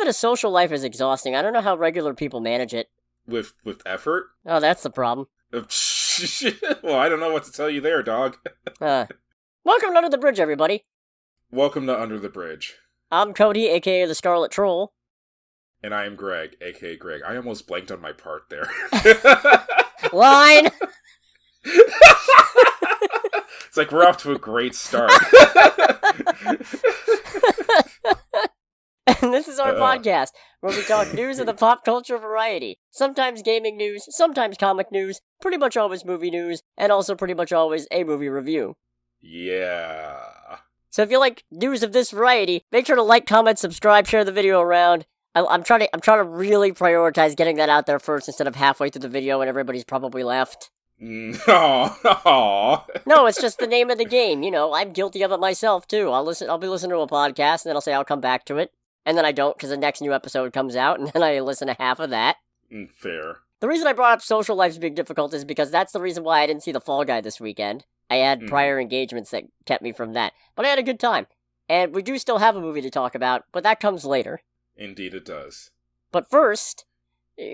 having a social life is exhausting. I don't know how regular people manage it. With effort? Oh, that's the problem. Well, I don't know what to tell you there, dog. Welcome to Under the Bridge, everybody. Welcome to Under the Bridge. I'm Cody, aka the Scarlet Troll. And I am Greg, aka Greg. I almost blanked on my part there. Line! It's like we're off to a great start. And this is our podcast, where we talk news of the pop culture variety. Sometimes gaming news, sometimes comic news, pretty much always movie news, and also pretty much always a movie review. Yeah. So if you like news of this variety, make sure to like, comment, subscribe, share the video around. I'm trying to really prioritize getting that out there first instead of halfway through the video and everybody's probably left. No, it's just the name of the game. You know, I'm guilty of it myself too. I'll be listening to a podcast and then I'll say I'll come back to it. And then I don't, because the next new episode comes out, and then I listen to half of that. Fair. The reason I brought up social life's being difficult is because that's the reason why I didn't see The Fall Guy this weekend. I had prior engagements that kept me from that. But I had a good time. And we do still have a movie to talk about, but that comes later. Indeed it does. But first,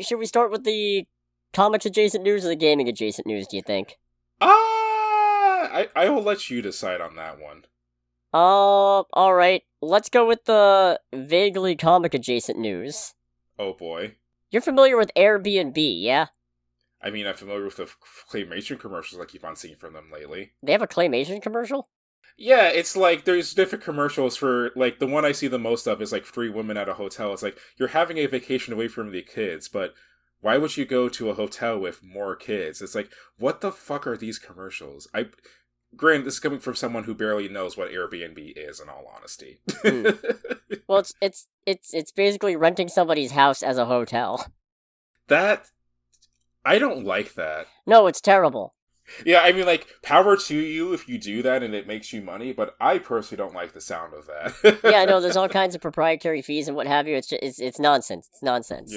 should we start with the comics-adjacent news or the gaming-adjacent news, do you think? I will let you decide on that one. Alright. Let's go with the vaguely comic-adjacent news. Oh boy. You're familiar with Airbnb, yeah? I mean, I'm familiar with the claymation commercials I keep on seeing from them lately. They have a claymation commercial? Yeah, it's like, there's different commercials for, like, the one I see the most of is, like, 3 women at a hotel. It's like, you're having a vacation away from the kids, but why would you go to a hotel with more kids? It's like, what the fuck are these commercials? Granted, this is coming from someone who barely knows what Airbnb is, in all honesty. Well, it's basically renting somebody's house as a hotel. I don't like that. No, it's terrible. Yeah, I mean, like, power to you if you do that and it makes you money, but I personally don't like the sound of that. Yeah, I know, there's all kinds of proprietary fees and what have you. It's nonsense. It's nonsense.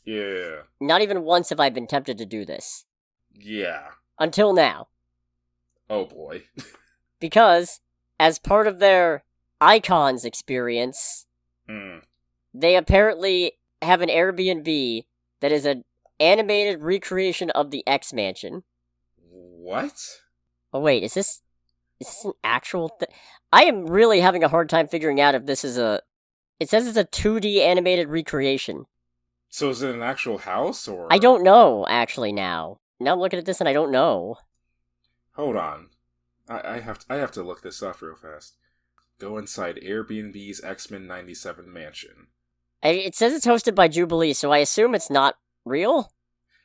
Yeah. Not even once have I been tempted to do this. Yeah. Until now. Oh boy. Because, as part of their Icons experience, they apparently have an Airbnb that is an animated recreation of the X-Mansion. What? Oh wait, is this an actual thing? I am really having a hard time figuring out if this is it says it's a 2D animated recreation. So is it an actual house, or? I don't know, actually, now. Now I'm looking at this and I don't know. Hold on. I have to look this up real fast. Go inside Airbnb's X-Men 97 mansion. It says it's hosted by Jubilee, so I assume it's not real?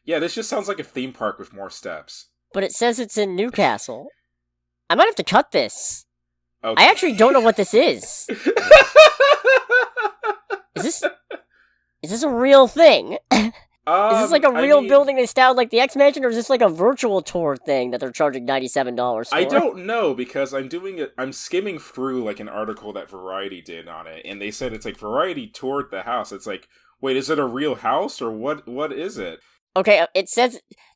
Yeah, this just sounds like a theme park with more steps. But it says it's in Newcastle. I might have to cut this. Okay. I actually don't know what this is. Is this a real thing? Is this like a real building they styled like the X-Mansion, or is this like a virtual tour thing that they're charging $97 for? I don't know, because I'm skimming through like an article that Variety did on it, and they said it's like Variety toured the house. It's like, wait, is it a real house, or what is it? Okay,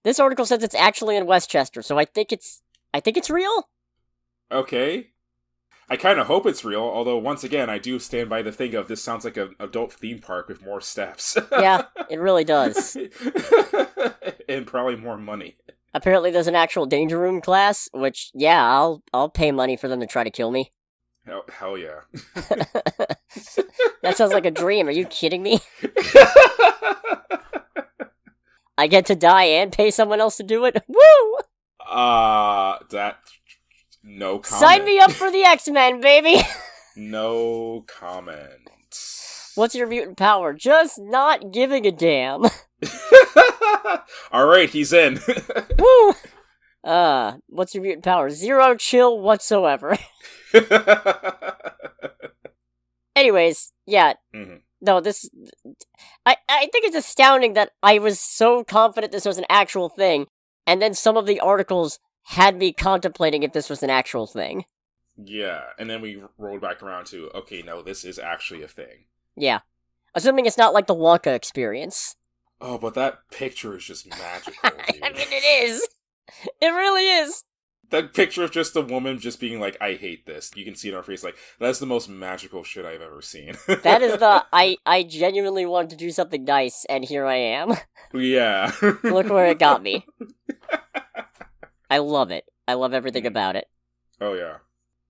this article says it's actually in Westchester, so I think it's real? Okay. I kind of hope it's real, although once again, I do stand by the thing of this sounds like an adult theme park with more steps. Yeah, it really does. And probably more money. Apparently there's an actual Danger Room class, which, yeah, I'll pay money for them to try to kill me. Hell yeah. That sounds like a dream, are you kidding me? I get to die and pay someone else to do it? Woo! No comment. Sign me up for the X-Men, baby! No comment. What's your mutant power? Just not giving a damn. Alright, he's in. Woo! What's your mutant power? 0 chill whatsoever. Anyways, yeah. Mm-hmm. No, I think it's astounding that I was so confident this was an actual thing, and then some of the articles had me contemplating if this was an actual thing. Yeah, and then we rolled back around to, okay, no, this is actually a thing. Yeah. Assuming it's not like the Wonka experience. Oh, but that picture is just magical, dude. I mean, it is. It really is. That picture of just a woman just being like, I hate this. You can see it on her face like, that's the most magical shit I've ever seen. That is I genuinely wanted to do something nice, and here I am. Yeah. Look where it got me. I love it. I love everything about it. Oh, yeah.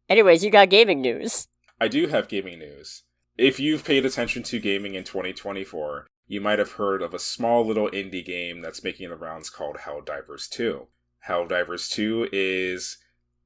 Anyways, you got gaming news. I do have gaming news. If you've paid attention to gaming in 2024, you might have heard of a small little indie game that's making the rounds called Helldivers 2. Helldivers 2 is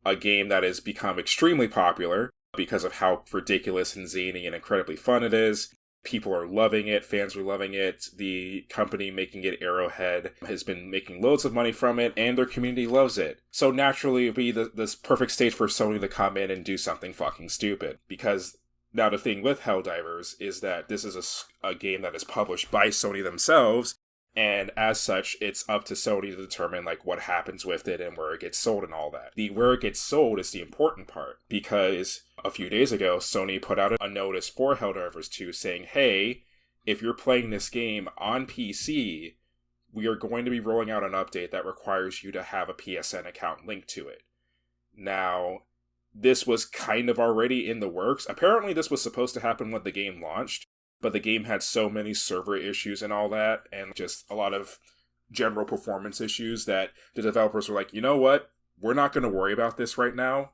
a game that has become extremely popular because of how ridiculous and zany and incredibly fun it is. People are loving it, fans are loving it, the company making it, Arrowhead, has been making loads of money from it, and their community loves it. So naturally, it would be this perfect stage for Sony to come in and do something fucking stupid. Because now the thing with Helldivers is that this is a game that is published by Sony themselves, and as such, it's up to Sony to determine like what happens with it and where it gets sold and all that. Where it gets sold is the important part, because a few days ago, Sony put out a notice for Helldivers 2 saying, hey, if you're playing this game on PC, we are going to be rolling out an update that requires you to have a PSN account linked to it. Now, this was kind of already in the works. Apparently, this was supposed to happen when the game launched, but the game had so many server issues and all that, and just a lot of general performance issues that the developers were like, you know what? We're not going to worry about this right now.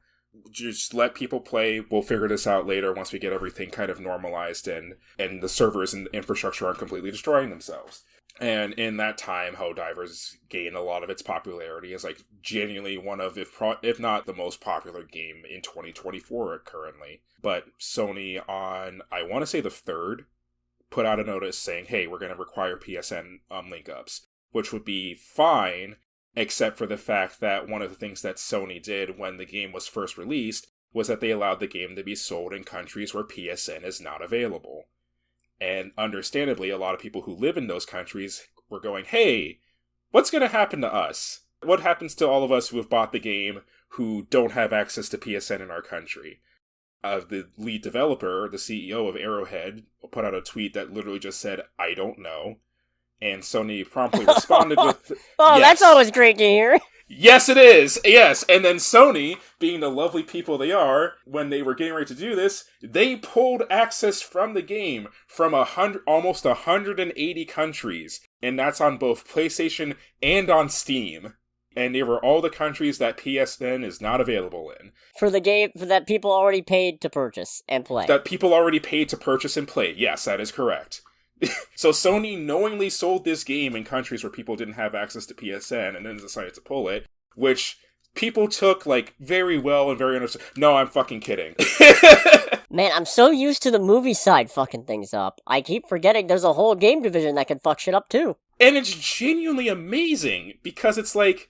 Just let people play. We'll figure this out later once we get everything kind of normalized and the servers and the infrastructure aren't completely destroying themselves. And in that time, Helldivers gained a lot of its popularity as like genuinely one of, if not the most popular game in 2024 currently. But Sony on, I want to say the 3rd, put out a notice saying, hey, we're going to require PSN link-ups, which would be fine, except for the fact that one of the things that Sony did when the game was first released was that they allowed the game to be sold in countries where PSN is not available. And understandably, a lot of people who live in those countries were going, hey, what's going to happen to us? What happens to all of us who have bought the game who don't have access to PSN in our country? The lead developer, the CEO of Arrowhead, put out a tweet that literally just said, I don't know. And Sony promptly responded with, oh, yes. That's always great to hear. Yes, it is. Yes. And then Sony, being the lovely people they are, when they were getting ready to do this, they pulled access from the game from almost 180 countries. And that's on both PlayStation and on Steam. And they were all the countries that PSN is not available in. For the game that people already paid to purchase and play. That people already paid to purchase and play. Yes, that is correct. So Sony knowingly sold this game in countries where people didn't have access to PSN and then decided to pull it, which people took like very well and very understood. No, I'm fucking kidding. Man, I'm so used to the movie side fucking things up. I keep forgetting there's a whole game division that can fuck shit up too. And it's genuinely amazing because it's like,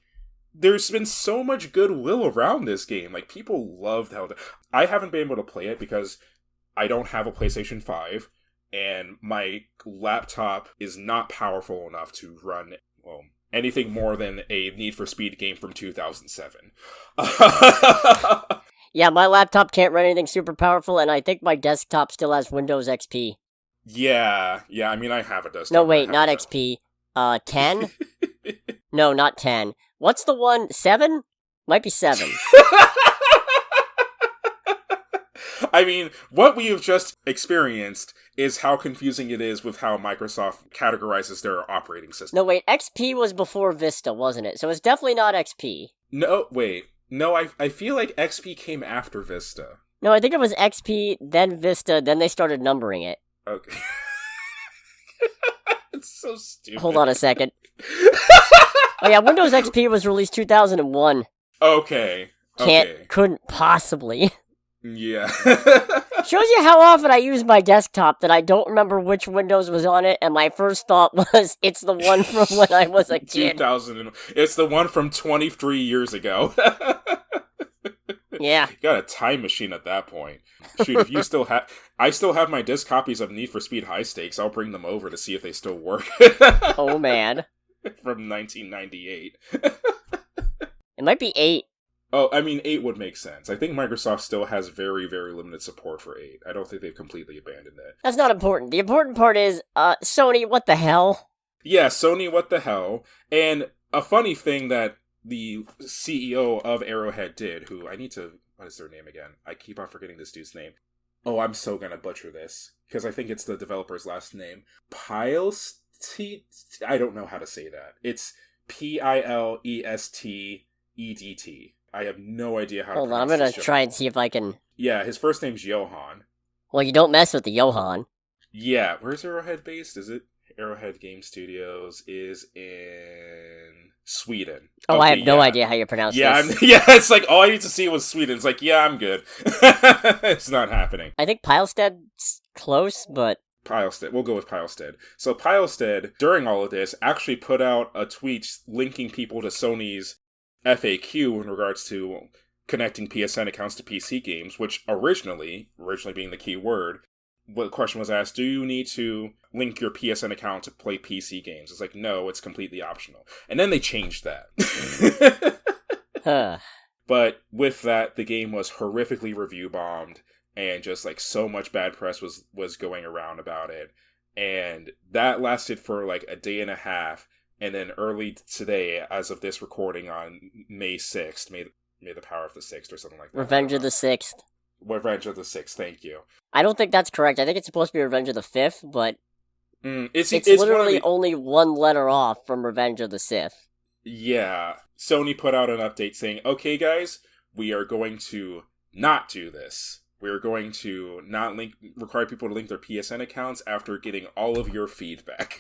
there's been so much goodwill around this game. Like, people loved how... I haven't been able to play it because I don't have a PlayStation 5, and my laptop is not powerful enough to run, well, anything more than a Need for Speed game from 2007. Yeah, my laptop can't run anything super powerful, and I think my desktop still has Windows XP. Yeah, I mean, I have a desktop. No, wait, not XP. 10? No, not 10. What's the one? 7? Might be 7. I mean, what we have just experienced is how confusing it is with how Microsoft categorizes their operating system. No, wait, XP was before Vista, wasn't it? So it's definitely not XP. No, wait. No, I feel like XP came after Vista. No, I think it was XP, then Vista, then they started numbering it. Okay. It's so stupid. Hold on a second. Oh yeah, Windows XP was released 2001. Okay. Couldn't possibly. Yeah. Shows you how often I use my desktop that I don't remember which Windows was on it, and my first thought was, it's the one from when I was a kid. 2000. It's the one from 23 years ago. Yeah. You got a time machine at that point. Shoot, if you still have... I still have my disc copies of Need for Speed High Stakes. I'll bring them over to see if they still work. Oh, man. From 1998. It might be 8. Oh, I mean, 8 would make sense. I think Microsoft still has very, very limited support for 8. I don't think they've completely abandoned it. That's not important. The important part is, Sony, what the hell? Yeah, Sony, what the hell? And a funny thing that the CEO of Arrowhead did, who I need to... What is their name again? I keep on forgetting this dude's name. Oh, I'm so gonna butcher this, because I think it's the developer's last name. I don't know how to say that. It's Pilestedt. I have no idea how to pronounce it. Hold on, I'm gonna try and see if I can... Yeah, his first name's Johan. Well, you don't mess with the Johan. Yeah, where's Arrowhead based? Is it Arrowhead Game Studios is in Sweden. Oh, okay, I have no idea how you pronounce this. Yeah, it's like, all I need to see was Sweden. It's like, yeah, I'm good. It's not happening. I think Pilested's close, but... Pilestead. We'll go with Pilestead. So Pilestead, during all of this, actually put out a tweet linking people to Sony's FAQ in regards to connecting PSN accounts to PC games, which originally being the key word, the question was asked, do you need to link your PSN account to play PC games? It's like, no, it's completely optional. And then they changed that. But with that, the game was horrifically review bombed, and just like so much bad press was going around about it. And that lasted for like a day and a half. And then early today, as of this recording on May 6th, May the power of the 6th or something like that. Revenge of the 6th. Revenge of the 6th, thank you. I don't think that's correct. I think it's supposed to be Revenge of the 5th, but it's literally only one letter off from Revenge of the Sith. Yeah. Sony put out an update saying, okay, guys, we are going to not do this. We're going to not require people to link their PSN accounts after getting all of your feedback.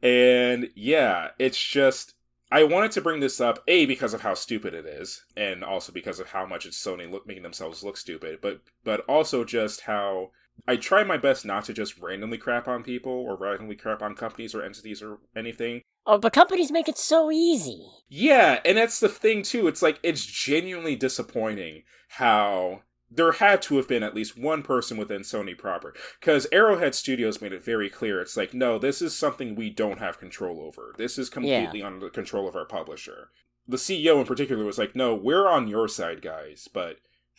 And yeah, it's just... I wanted to bring this up, A, because of how stupid it is, and also because of how much it's Sony making themselves look stupid, but also just how I try my best not to just randomly crap on people, or randomly crap on companies or entities or anything. Oh, but companies make it so easy. Yeah, and that's the thing, too. It's like, it's genuinely disappointing how... There had to have been at least one person within Sony proper. Because Arrowhead Studios made it very clear. It's like, no, this is something we don't have control over. This is completely under the control of our publisher. The CEO in particular was like, no, we're on your side, guys. But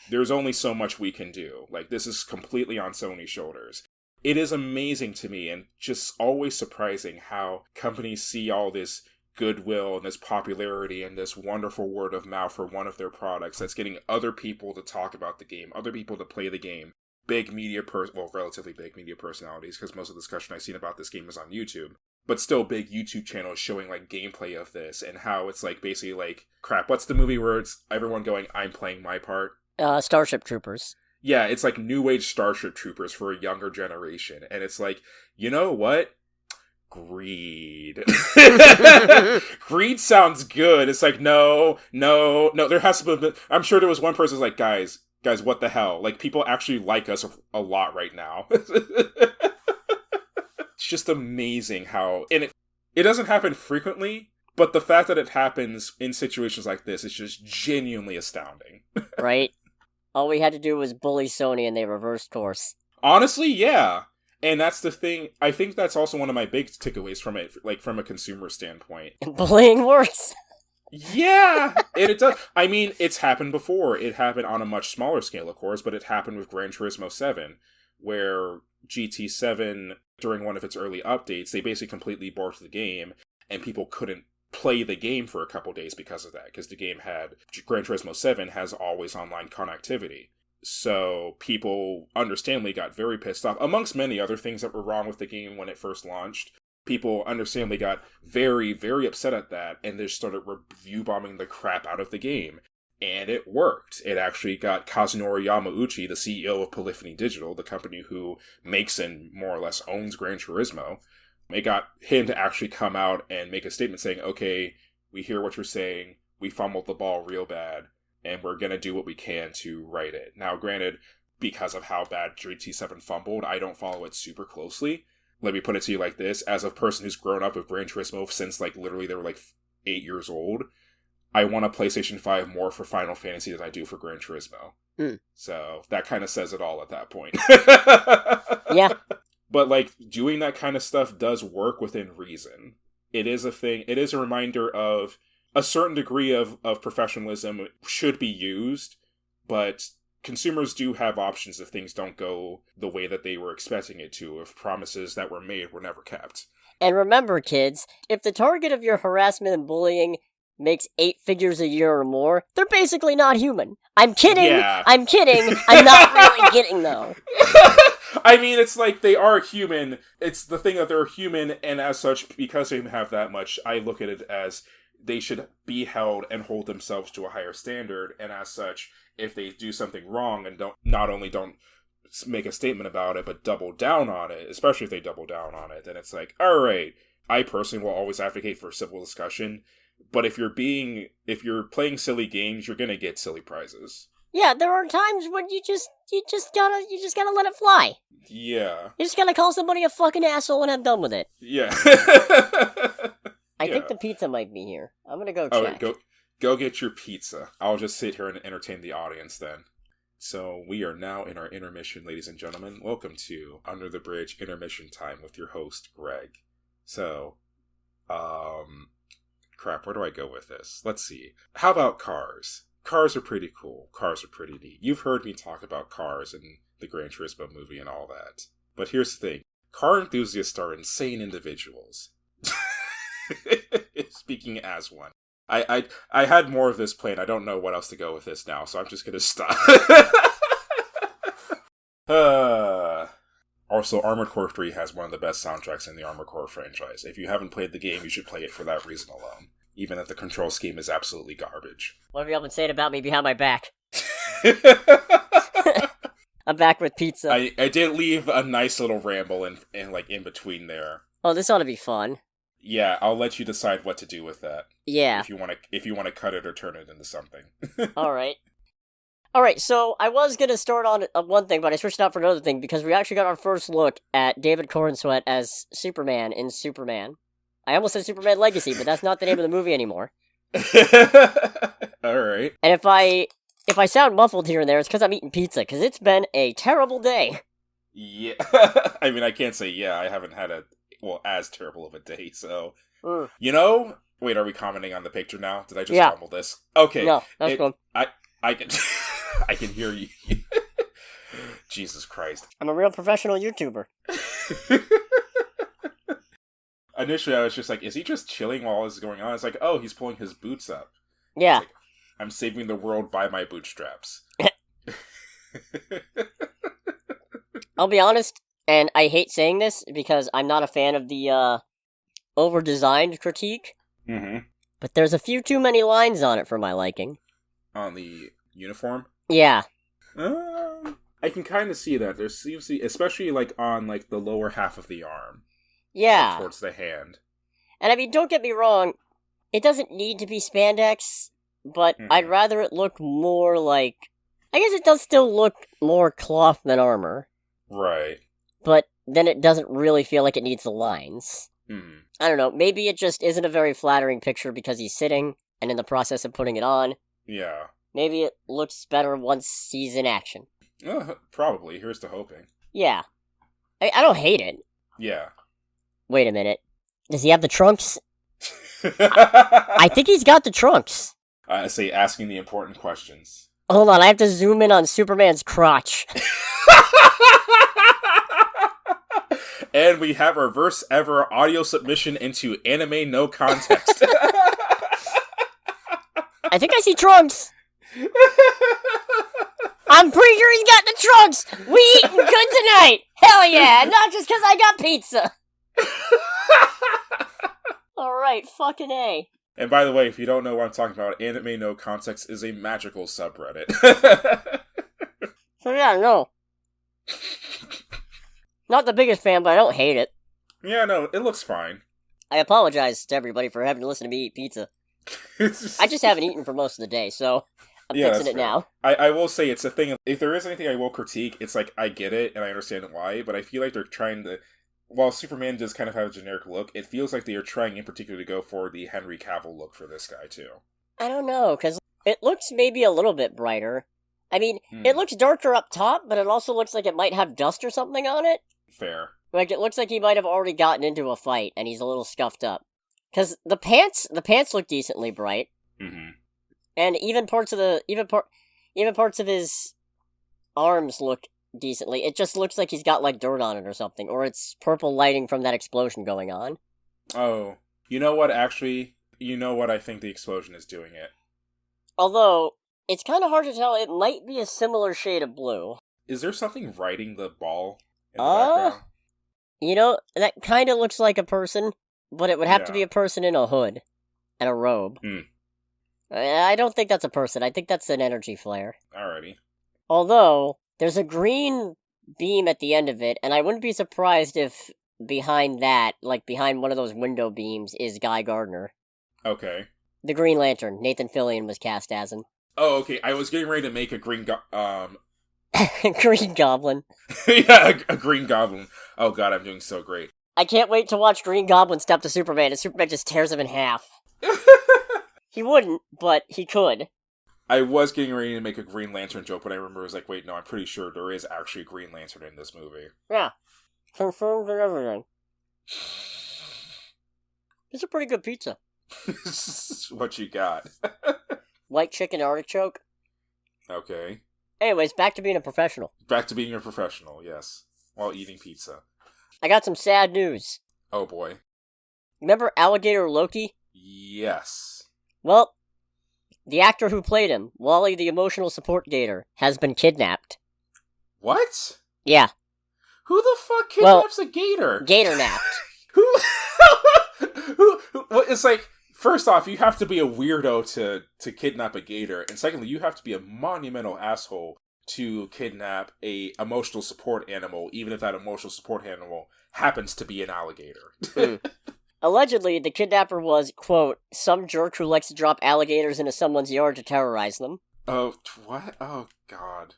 there's only so much we can do. Like, this is completely on Sony's shoulders. It is amazing to me and just always surprising how companies see all this goodwill and this popularity and this wonderful word of mouth for one of their products that's getting other people to talk about the game, other people to play the game, relatively big media personalities, because most of the discussion I've seen about this game is on YouTube, but still big YouTube channels showing like gameplay of this and how it's like basically like, crap, what's the movie where it's everyone going, I'm playing my part? Starship Troopers. Yeah, it's like New Age Starship Troopers for a younger generation, and it's like, you know what? Greed. Greed sounds good. It's like, no, there has to be... I'm sure there was one person who's like, guys, what the hell? Like, people actually like us a lot right now. It's just amazing how... And it doesn't happen frequently, but the fact that it happens in situations like this is just genuinely astounding. Right? All we had to do was bully Sony and they reversed course. Honestly, yeah. And that's the thing, I think that's also one of my big takeaways from it, like from a consumer standpoint. Bullying works. Yeah, and it does. I mean, it's happened before. It happened on a much smaller scale, of course, but it happened with Gran Turismo 7, where GT7, during one of its early updates, they basically completely borked the game, and people couldn't play the game for a couple days because of that, because the game Gran Turismo 7 has always online connectivity. So people understandably got very pissed off, amongst many other things that were wrong with the game when it first launched. People understandably got very, very upset at that, and they started review bombing the crap out of the game. And it worked. It actually got Kazunori Yamauchi, the CEO of Polyphony Digital, the company who makes and more or less owns Gran Turismo. It got him to actually come out and make a statement saying, okay, we hear what you're saying, we fumbled the ball real bad, and we're going to do what we can to right it. Now, granted, because of how bad GT7 fumbled, I don't follow it super closely. Let me put it to you like this. As a person who's grown up with Gran Turismo since, like, literally they were, like, 8 years old, I want a PlayStation 5 more for Final Fantasy than I do for Gran Turismo. So, that kind of says it all at that point. Yeah. But, like, doing that kind of stuff does work within reason. It is a thing. It is a reminder of a certain degree of professionalism should be used, but consumers do have options if things don't go the way that they were expecting it to, if promises that were made were never kept. And remember, kids, if the target of your harassment and bullying makes 8 figures a year or more, they're basically not human. I'm kidding! Yeah. I'm kidding! I'm not really kidding, though. I mean, it's like they are human. It's the thing that they're human, and as such, because they have that much, I look at it as they should be held and hold themselves to a higher standard, and as such, if they do something wrong and don't make a statement about it, but double down on it, especially if they double down on it, then it's like, alright, I personally will always advocate for civil discussion, but if you're playing silly games, you're gonna get silly prizes. Yeah, there are times when you just gotta let it fly. Yeah. You just gotta call somebody a fucking asshole and have done with it. Yeah. I think the pizza might be here. I'm gonna go check. Go get your pizza. I'll just sit here and entertain the audience then. So we are now in our intermission, ladies and gentlemen. Welcome to Under the Bridge Intermission Time with your host, Greg. So, crap, where do I go with this? Let's see. How about cars? Cars are pretty cool. Cars are pretty neat. You've heard me talk about cars in the Gran Turismo movie and all that. But here's the thing. Car enthusiasts are insane individuals. Speaking as one. I had more of this planned. I don't know what else to go with this now, so I'm just gonna stop. Also, Armored Core 3 has one of the best soundtracks in the Armored Core franchise. If you haven't played the game, you should play it for that reason alone. Even if the control scheme is absolutely garbage. What have y'all been saying about me behind my back? I'm back with pizza. I did leave a nice little ramble in between there. Oh, this ought to be fun. Yeah, I'll let you decide what to do with that. Yeah. If you want to cut it or turn it into something. Alright, so I was gonna start on one thing, but I switched out for another thing because we actually got our first look at David Corenswet as Superman in Superman. I almost said Superman Legacy, but that's not the name of the movie anymore. Alright. And if I sound muffled here and there, it's because I'm eating pizza, because it's been a terrible day. Yeah. I mean, I can't say I haven't had as terrible of a day, so... You know... Wait, are we commenting on the picture now? Did I just fumble this? Okay. No, that's good. I can... I can hear you. Jesus Christ. I'm a real professional YouTuber. Initially, I was just like, is he just chilling while this is going on? It's like, oh, he's pulling his boots up. Yeah. Like, I'm saving the world by my bootstraps. I'll be honest, and I hate saying this because I'm not a fan of the over-designed critique. Mm-hmm. But there's a few too many lines on it for my liking. On the uniform? Yeah. I can kind of see that. There seems to be, especially on the lower half of the arm. Yeah. Towards the hand. And I mean, don't get me wrong, it doesn't need to be spandex, but I'd rather it look more like... I guess it does still look more cloth than armor. Right. But then it doesn't really feel like it needs the lines. Mm. I don't know, maybe it just isn't a very flattering picture because he's sitting, and in the process of putting it on. Yeah. Maybe it looks better once he's in action. Probably, here's to hoping. Yeah. I don't hate it. Yeah. Wait a minute. Does he have the trunks? I think he's got the trunks. I say asking the important questions. Hold on, I have to zoom in on Superman's crotch. And we have our first ever audio submission into Anime No Context. I think I see trunks. I'm pretty sure he's got the trunks. We eating good tonight. Hell yeah, not just because I got pizza. Alright, fucking A. And by the way, if you don't know what I'm talking about, Anime No Context is a magical subreddit. So yeah, no. Not the biggest fan, but I don't hate it. Yeah, no, it looks fine. I apologize to everybody for having to listen to me eat pizza. I just haven't eaten for most of the day, so I'm fixing it now. I will say it's a thing. If there is anything I will critique, it's I get it and I understand why, but I feel like they're trying to... While Superman does kind of have a generic look, it feels like they are trying in particular to go for the Henry Cavill look for this guy, too. I don't know, because it looks maybe a little bit brighter. I mean, it looks darker up top, but it also looks like it might have dust or something on it. Fair. It looks like he might have already gotten into a fight, and he's a little scuffed up. Because the pants look decently bright. Mm-hmm. And even parts of his arms look decently. It just looks like he's got, like, dirt on it or something. Or it's purple lighting from that explosion going on. Oh. You know what, actually? You know what I think the explosion is doing it. Although, it's kind of hard to tell. It might be a similar shade of blue. Is there something riding the ball in the background? You know, that kind of looks like a person, but it would have to be a person in a hood and a robe. I don't think that's a person. I think that's an energy flare. Alrighty. Although, there's a green beam at the end of it, and I wouldn't be surprised if behind that, like behind one of those window beams, is Guy Gardner. Okay. The Green Lantern. Nathan Fillion was cast as him. Oh, okay. I was getting ready to make a Green Green Goblin. Yeah, a Green Goblin. Oh god, I'm doing so great. I can't wait to watch Green Goblin step to Superman, and Superman just tears him in half. He wouldn't, but he could. I was getting ready to make a Green Lantern joke, but I remember I was like, wait, no, I'm pretty sure there is actually a Green Lantern in this movie. Yeah. Confirmed and everything. It's a pretty good pizza. What you got? White chicken artichoke. Okay. Anyways, back to being a professional. Back to being a professional, yes. While eating pizza. I got some sad news. Oh boy. Remember Alligator Loki? Yes. Well, the actor who played him, Wally the Emotional Support Gator, has been kidnapped. What? Yeah. Who the fuck kidnaps a gator? Gator napped. Who? Well, it's like, first off, you have to be a weirdo to kidnap a gator, and secondly, you have to be a monumental asshole to kidnap a emotional support animal, even if that emotional support animal happens to be an alligator. Allegedly, the kidnapper was, quote, some jerk who likes to drop alligators into someone's yard to terrorize them. Oh, what? Oh, God.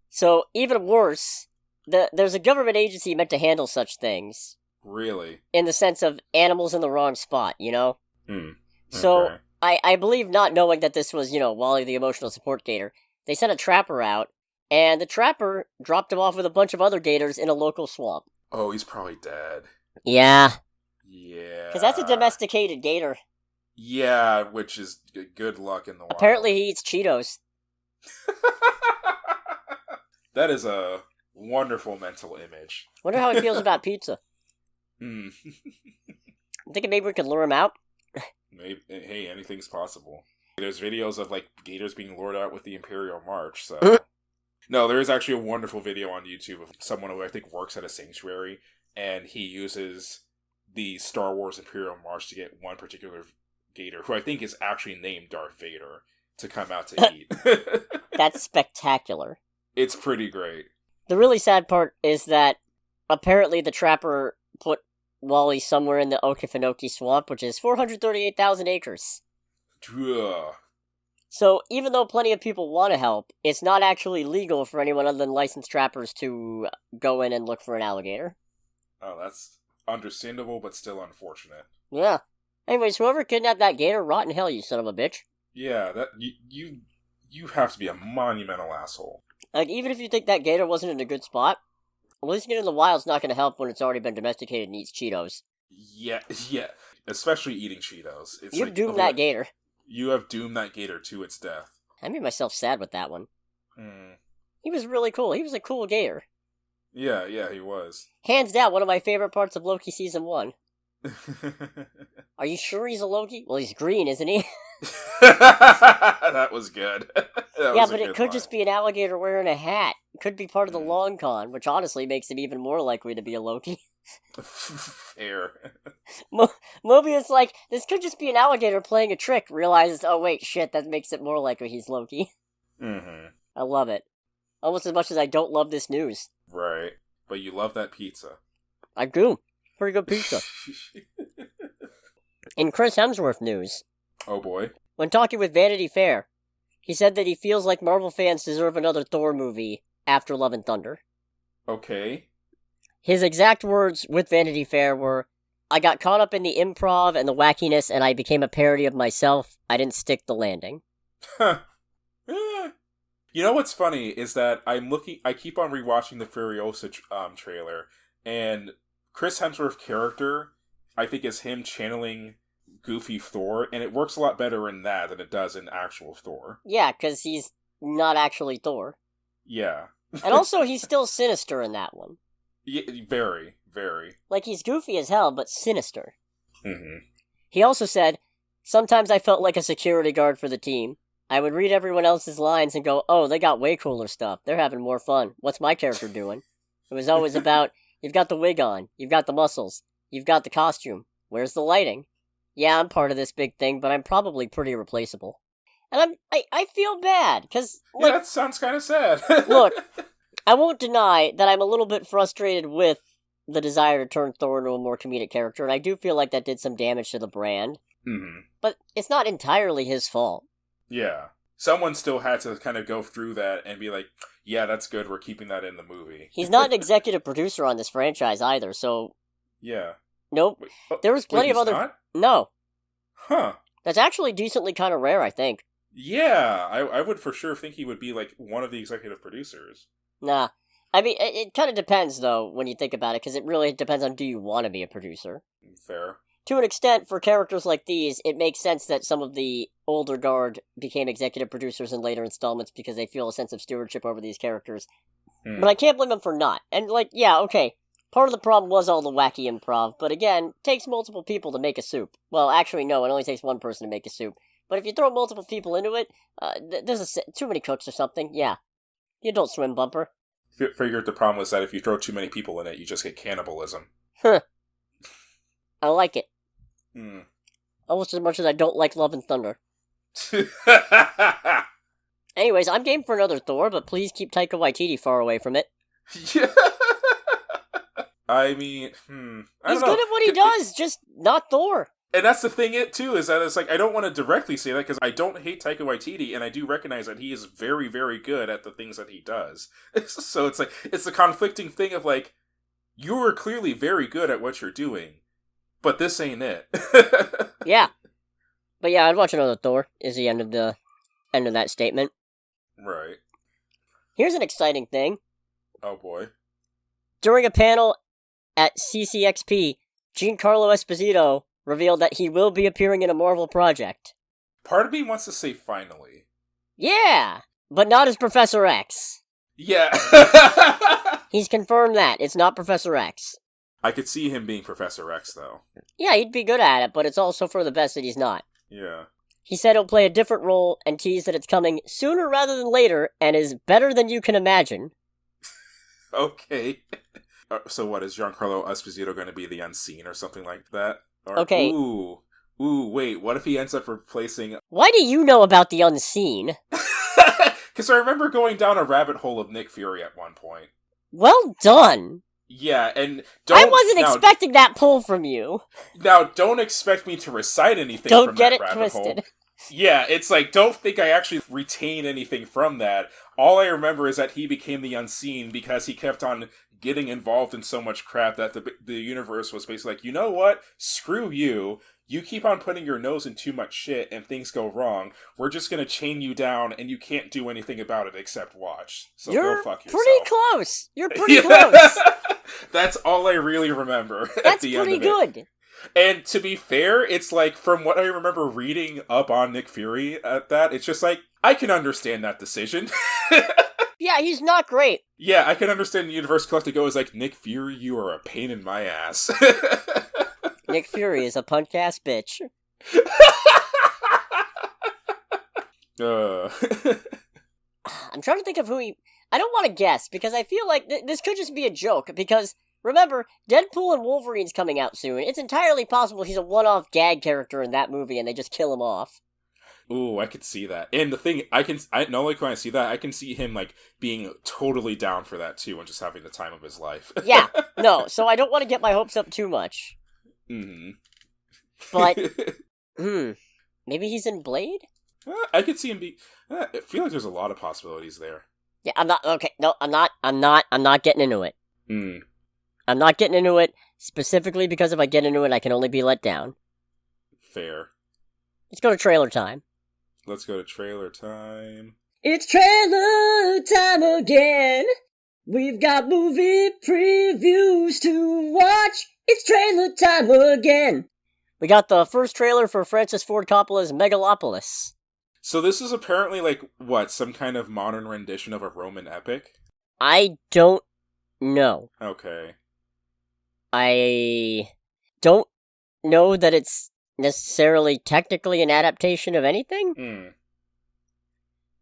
So, even worse, there's a government agency meant to handle such things. Really? In the sense of animals in the wrong spot, you know? Okay. So, I believe not knowing that this was, Wally the Emotional Support Gator, they sent a trapper out, and the trapper dropped him off with a bunch of other gators in a local swamp. Oh, he's probably dead. Yeah. Yeah. Because that's a domesticated gator. Yeah, which is good luck in the wild. Apparently he eats Cheetos. That is a wonderful mental image. Wonder how he feels about pizza. I'm thinking maybe we could lure him out? Maybe, hey, anything's possible. There's videos of, like, gators being lured out with the Imperial March, so... No, there is actually a wonderful video on YouTube of someone who I think works at a sanctuary, and he uses the Star Wars Imperial March to get one particular gator, who I think is actually named Darth Vader, to come out to eat. That's spectacular. It's pretty great. The really sad part is that apparently the trapper put Wally somewhere in the Okefenokee Swamp, which is 438,000 acres. Ugh. So, even though plenty of people want to help, it's not actually legal for anyone other than licensed trappers to go in and look for an alligator. Oh, that's understandable, but still unfortunate. Yeah. Anyways, whoever kidnapped that gator, rot in hell, you son of a bitch. Yeah, that you have to be a monumental asshole. Like, even if you think that gator wasn't in a good spot, releasing it in the wild's not going to help when it's already been domesticated and eats Cheetos. Yeah. Especially eating Cheetos. It's You've doomed that gator. You have doomed that gator to its death. I made myself sad with that one. He was really cool. He was a cool gator. Yeah, he was. Hands down, one of my favorite parts of Loki Season 1. Are you sure he's a Loki? Well, he's green, isn't he? That was good. Yeah, but it could just be an alligator wearing a hat. It could be part of the long con, which honestly makes him even more likely to be a Loki. Fair. Mobius, like, this could just be an alligator playing a trick, realizes, oh wait, shit, that makes it more likely he's Loki. I love it. Almost as much as I don't love this news. Right. But you love that pizza. I do. Pretty good pizza. In Chris Hemsworth news. Oh boy. When talking with Vanity Fair, he said that he feels like Marvel fans deserve another Thor movie after Love and Thunder. Okay. His exact words with Vanity Fair were, I got caught up in the improv and the wackiness and I became a parody of myself. I didn't stick the landing. You know what's funny is that I keep on rewatching the Furiosa trailer, and Chris Hemsworth's character, I think, is him channeling goofy Thor, and it works a lot better in that than it does in actual Thor. Yeah, because he's not actually Thor. Yeah. And also, he's still sinister in that one. Yeah, very, very. Like, he's goofy as hell, but sinister. Mm-hmm. He also said, "Sometimes I felt like a security guard for the team. I would read everyone else's lines and go, oh, they got way cooler stuff. They're having more fun. What's my character doing?" It was always about, you've got the wig on, you've got the muscles, you've got the costume. Where's the lighting? Yeah, I'm part of this big thing, but I'm probably pretty replaceable. And I feel bad, because, like... Yeah, that sounds kind of sad. Look, I won't deny that I'm a little bit frustrated with the desire to turn Thor into a more comedic character, and I do feel like that did some damage to the brand. Mm-hmm. But it's not entirely his fault. Yeah. Someone still had to kind of go through that and be like, yeah, that's good, we're keeping that in the movie. He's not an executive producer on this franchise either, so... Yeah. Nope. There was plenty of other... Not? No. Huh. That's actually decently kind of rare, I think. Yeah, I would for sure think he would be, like, one of the executive producers. Nah. I mean, it kind of depends, though, when you think about it, because it really depends on, do you want to be a producer? Fair. To an extent, for characters like these, it makes sense that some of the older guard became executive producers in later installments because they feel a sense of stewardship over these characters. But I can't blame them for not. And, like, yeah, okay, part of the problem was all the wacky improv, but again, it takes multiple people to make a soup. Well, actually, no, it only takes one person to make a soup. But if you throw multiple people into it, there's too many cooks or something, yeah. The Adult Swim bumper. Figured the problem was that if you throw too many people in it, you just get cannibalism. Huh. I like it. Hmm. Almost as much as I don't like Love and Thunder. Anyways, I'm game for another Thor, but please keep Taika Waititi far away from it. Yeah. I mean, He's good at what he does, just not Thor. And that's the thing, too, is that it's like, I don't want to directly say that, because I don't hate Taika Waititi, and I do recognize that he is very, very good at the things that he does. So it's like, it's the conflicting thing of like, you are clearly very good at what you're doing, but this ain't it. Yeah. But yeah, I'd watch another Thor, is the end of that statement. Right. Here's an exciting thing. Oh boy. During a panel at CCXP, Giancarlo Esposito revealed that he will be appearing in a Marvel project. Part of me wants to say finally. Yeah, but not as Professor X. Yeah. He's confirmed that. It's not Professor X. I could see him being Professor X, though. Yeah, he'd be good at it, but it's also for the best that he's not. Yeah. He said he'll play a different role and teased that it's coming sooner rather than later and is better than you can imagine. Okay. So what, is Giancarlo Esposito going to be the Unseen or something like that? Or, okay. Ooh, wait, what if he ends up replacing... Why do you know about the Unseen? Because I remember going down a rabbit hole of Nick Fury at one point. Well done! Yeah, and I wasn't expecting that pull from you. Now, don't expect me to recite anything from that rabbit Don't get it twisted. Hole. Yeah, it's like, don't think I actually retain anything from that. All I remember is that he became the Unseen because he kept on getting involved in so much crap that the universe was basically like, you know what? Screw you. You keep on putting your nose in too much shit and things go wrong. We're just going to chain you down and you can't do anything about it except watch. So You're go fuck yourself. Pretty close. You're pretty close. That's all I really remember. That's at the end of pretty it. good. And to be fair, it's like, from what I remember reading up on Nick Fury at that, it's just like, I can understand that decision. Yeah, he's not great. Yeah, I can understand the Universe Collective go is like, Nick Fury, you are a pain in my ass. Nick Fury is a punk-ass bitch. I'm trying to think of who he... I don't want to guess, because I feel like this could just be a joke, because, remember, Deadpool and Wolverine's coming out soon. It's entirely possible he's a one-off gag character in that movie, and they just kill him off. Ooh, I could see that. And the thing, not only can I see that, I can see him, like, being totally down for that, too, and just having the time of his life. Yeah, no, so I don't want to get my hopes up too much. Mm-hmm. But, maybe he's in Blade? I could see him be... I feel like there's a lot of possibilities there. Yeah, I'm not getting into it. I'm not getting into it, specifically because if I get into it, I can only be let down. Fair. Let's go to trailer time. Let's go to trailer time. It's trailer time again. We've got movie previews to watch. It's trailer time again. We got the first trailer for Francis Ford Coppola's Megalopolis. So this is apparently, like, what, some kind of modern rendition of a Roman epic? I don't know. Okay. I don't know that it's necessarily technically an adaptation of anything.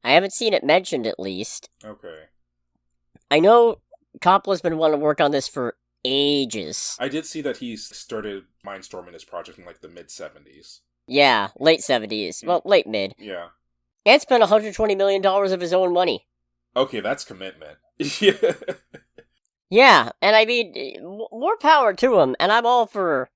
I haven't seen it mentioned, at least. Okay. I know Coppola's been wanting to work on this for ages. I did see that he started mindstorming his project in, like, the mid-70s. Yeah, late 70s. Well, late mid. Yeah. And spent $120 million of his own money. Okay, that's commitment. Yeah. Yeah, and I mean, more power to him, and I'm all for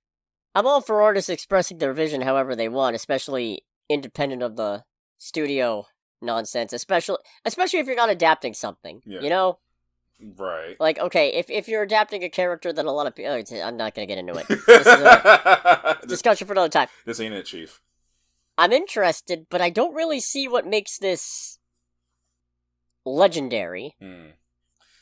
artists expressing their vision however they want, especially independent of the studio nonsense, especially if you're not adapting something, you know? Right. Like, okay, if you're adapting a character that a lot of people... I'm not gonna get into it. This is a discussion for another time. This ain't it, Chief. I'm interested, but I don't really see what makes this legendary.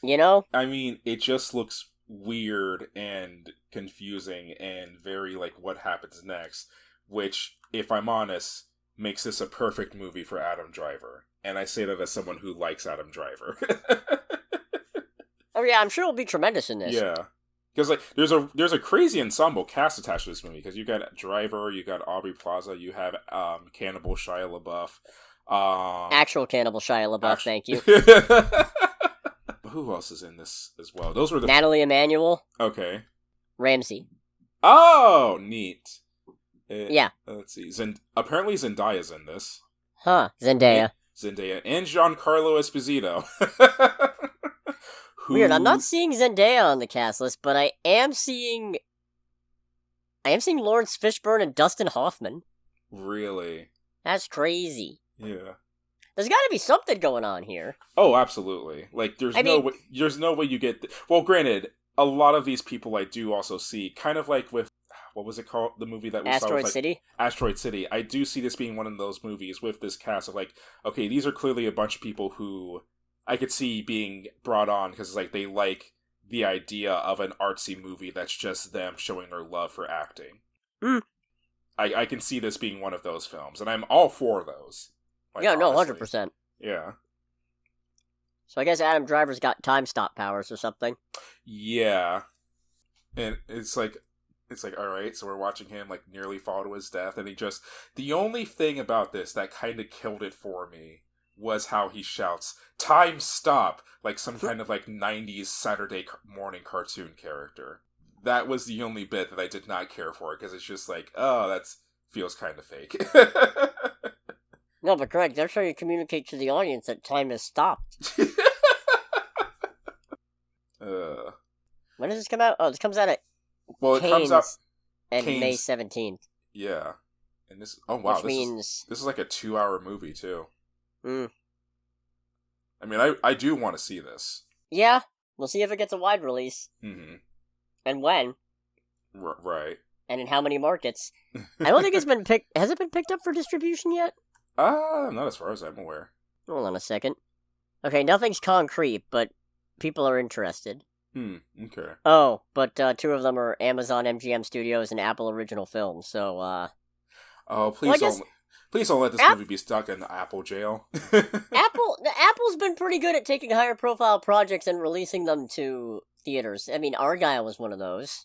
You know? I mean, it just looks weird and confusing and very, like, what happens next, which, if I'm honest, makes this a perfect movie for Adam Driver. And I say that as someone who likes Adam Driver. Oh yeah, I'm sure it'll be tremendous in this. Yeah. Because, like, there's a crazy ensemble cast attached to this movie, because you got Driver, you got Aubrey Plaza, you have Cannibal Shia LaBeouf. Actual Cannibal Shia LaBeouf, thank you. Who else is in this as well? Those were the... Natalie Emanuel. Okay. Ramsey. Oh, neat. Yeah. Let's see. Apparently Zendaya's in this. Huh. Zendaya. And Giancarlo Esposito. Weird. I'm not seeing Zendaya on the cast list, but I am seeing Lawrence Fishburne and Dustin Hoffman. Really? That's crazy. Yeah. There's got to be something going on here. Oh, absolutely. Like, there's no way you get... Well, granted, a lot of these people I do also see, kind of like with... What was it called? The movie that we saw? Asteroid City? Asteroid City. I do see this being one of those movies with this cast of, like, okay, these are clearly a bunch of people who I could see being brought on because, like, they like the idea of an artsy movie that's just them showing their love for acting. I can see this being one of those films, and I'm all for those. Like, yeah, no, honestly. 100%. Yeah. So I guess Adam Driver's got time stop powers or something. Yeah. And it's like, alright, so we're watching him, like, nearly fall to his death, and the only thing about this that kind of killed it for me was how he shouts, "Time stop!" like some kind of, like, 90s Saturday morning cartoon character. That was the only bit that I did not care for, because it's just like, oh, that feels kind of fake. No, but Greg, that's how you communicate to the audience that time has stopped. When does this come out? Oh, this comes out at It comes out on May 17th. Yeah. And this... Oh, wow. This is like a 2-hour movie, too. I mean, I do want to see this. Yeah. We'll see if it gets a wide release. Mm-hmm. And when. Right. And in how many markets. I don't think it's been picked... Has it been picked up for distribution yet? Not as far as I'm aware. Hold on a second. Okay, nothing's concrete, but people are interested. Okay. Oh, but 2 of them are Amazon MGM Studios and Apple Original Films, so, Oh, please don't let this movie be stuck in the Apple jail. Apple's been pretty good at taking higher profile projects and releasing them to theaters. I mean, Argyle was one of those.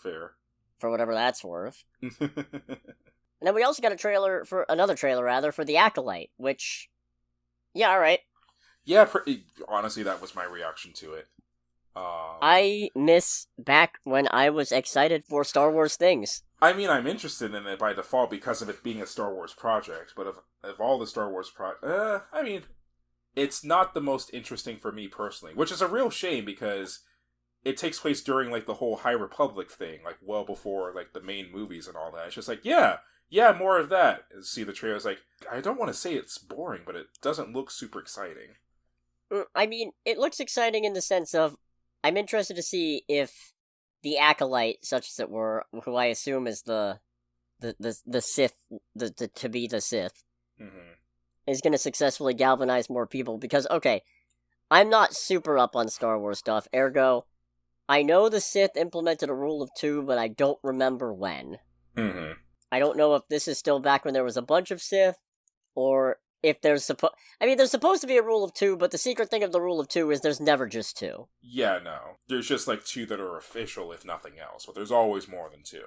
Fair. For whatever that's worth. And then we also got another trailer for The Acolyte, which, yeah, alright. Yeah, honestly, that was my reaction to it. I miss back when I was excited for Star Wars things. I mean, I'm interested in it by default because of it being a Star Wars project, but of all the Star Wars I mean, it's not the most interesting for me personally, which is a real shame because it takes place during, like, the whole High Republic thing, like, well before, like, the main movies and all that. It's just like, yeah, more of that. And see the trailers, like, I don't want to say it's boring, but it doesn't look super exciting. I mean, it looks exciting in the sense of, I'm interested to see if the Acolyte, such as it were, who I assume is the Sith, to be the Sith, is going to successfully galvanize more people. Because, okay, I'm not super up on Star Wars stuff, ergo, I know the Sith implemented a rule of 2, but I don't remember when. I don't know if this is still back when there was a bunch of Sith, or if there's there's supposed to be a rule of two, but the secret thing of the rule of two is there's never just two. Yeah, no. There's just, like, two that are official, if nothing else, but there's always more than two.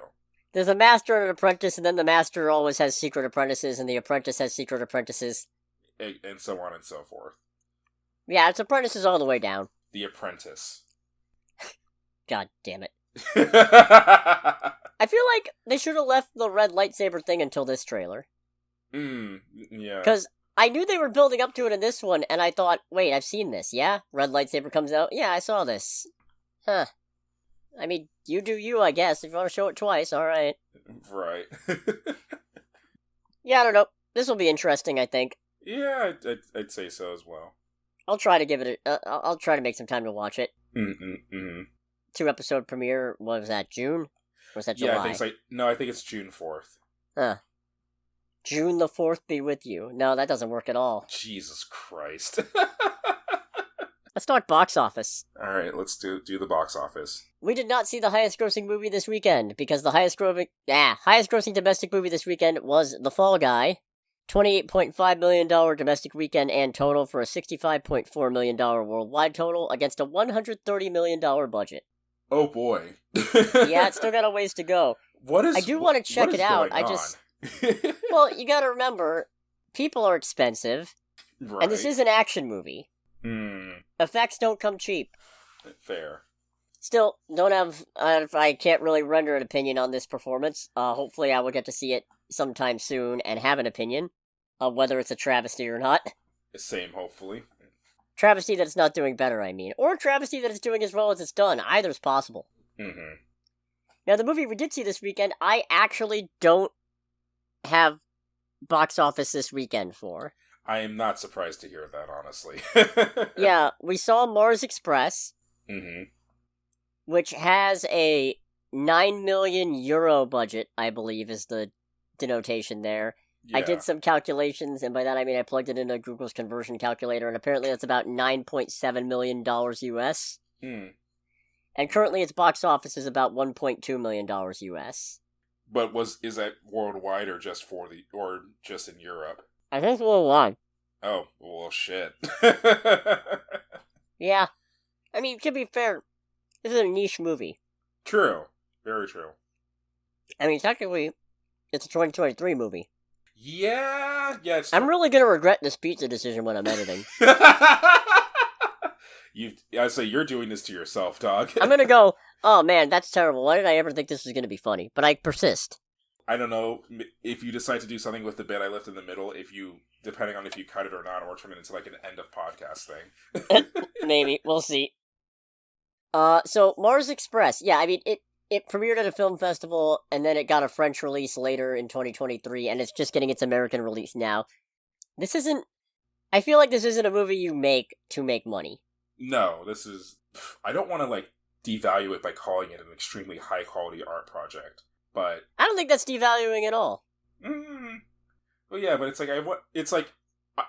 There's a master and an apprentice, and then the master always has secret apprentices, and the apprentice has secret apprentices. And so on and so forth. Yeah, it's apprentices all the way down. The Apprentice. God damn it. I feel like they should have left the red lightsaber thing until this trailer. Yeah. Because I knew they were building up to it in this one, and I thought, wait, I've seen this, yeah? Red lightsaber comes out, yeah, I saw this. Huh. I mean, you do you, I guess. If you want to show it twice, alright. Right. Yeah, I don't know. This will be interesting, I think. Yeah, I'd say so as well. I'll try to give it I'll try to make some time to watch it. 2-episode premiere, what was that, June? Or was that July? Yeah, I think it's June 4th. Huh. June the 4th be with you. No, that doesn't work at all. Jesus Christ. Let's talk box office. Alright, let's do the box office. We did not see the highest grossing movie this weekend, because the highest grossing domestic movie this weekend was The Fall Guy. $28.5 million domestic weekend and total for a $65.4 million worldwide total against a $130 million budget. Oh boy. Yeah, it's still got a ways to go. I do want to check it out. Well, you gotta remember, people are expensive, right. And this is an action movie. Effects don't come cheap. Fair. Still, I can't really render an opinion on this performance. Hopefully I will get to see it sometime soon and have an opinion on whether it's a travesty or not. Same, hopefully. Travesty that it's not doing better, I mean. Or travesty that it's doing as well as it's done. Either's possible. Now, the movie we did see this weekend, I actually don't have box office this weekend for. I am not surprised to hear that, honestly. Yeah, we saw Mars Express, which has a 9 million euro budget, I believe is the denotation there. Yeah. I did some calculations, and by that I mean I plugged it into Google's conversion calculator, and apparently that's about $9.7 million US. And currently its box office is about $1.2 million US. But is that worldwide or just just in Europe? I think it's worldwide. Oh, well, shit. Yeah. I mean, to be fair, this is a niche movie. True. Very true. I mean, technically, it's a 2023 movie. Yeah. I'm really gonna regret this pizza decision when I'm editing. I say you're doing this to yourself, dog. I'm gonna go, oh man, that's terrible. Why did I ever think this was gonna be funny? But I persist. I don't know if you decide to do something with the bit I left in the middle, depending on if you cut it or not, or turn it into like an end of podcast thing. Maybe. We'll see. So Mars Express. Yeah, I mean, it premiered at a film festival, and then it got a French release later in 2023, and it's just getting its American release now. I feel like this isn't a movie you make to make money. No, I don't want to, like, devalue it by calling it an extremely high-quality art project, but... I don't think that's devaluing at all. Well, yeah, but